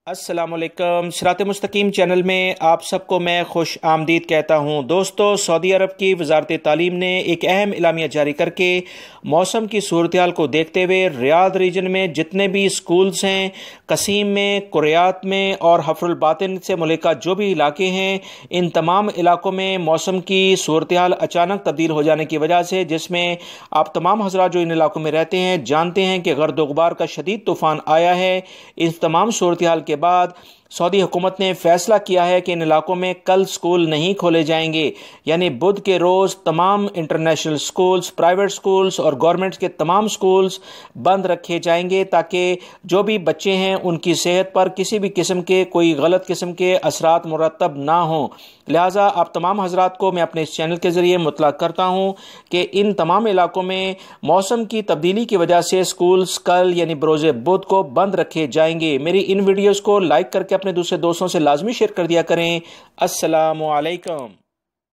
अस्सलाम वालेकुम। सिरात मुस्तकीम चैनल में आप सबको मैं खुश आमदीद कहता हूँ। दोस्तों, सऊदी अरब की वजारत तालीम ने एक अहम एलामिया जारी करके मौसम की सूरत हाल को देखते हुए रियाद रीजन में जितने भी स्कूल्स हैं, कसीम में, कुरियात में और हफरुल बातिन से मुल्का जो भी इलाके हैं, इन तमाम इलाकों में मौसम की सूरत हाल अचानक तब्दील हो जाने की वजह से, जिसमें आप तमाम हज़रात जो इन इलाकों में रहते हैं जानते हैं कि गर्द गुबार का शदीद तूफ़ान आया है। इस तमाम सूरत हाल के बाद सऊदी हुकूमत ने फैसला किया है कि इन इलाकों में कल स्कूल नहीं खोले जाएंगे, यानी बुध के रोज़ तमाम इंटरनेशनल स्कूल्स, प्राइवेट स्कूल्स और गवर्नमेंट के तमाम स्कूल्स बंद रखे जाएंगे ताकि जो भी बच्चे हैं उनकी सेहत पर किसी भी किस्म के कोई गलत किस्म के असरात मुरतब ना हों। लिहाजा आप तमाम हजरात को मैं अपने इस चैनल के ज़रिए मुतला करता हूँ कि इन तमाम इलाकों में मौसम की तब्दीली की वजह से स्कूल्स कल यानी बरोज़ बुध को बंद रखे जाएंगे। मेरी इन वीडियोज़ को लाइक करके अपने दूसरे दोस्तों से लाजमी शेयर कर दिया करें। अस्सलामु अलैकुम।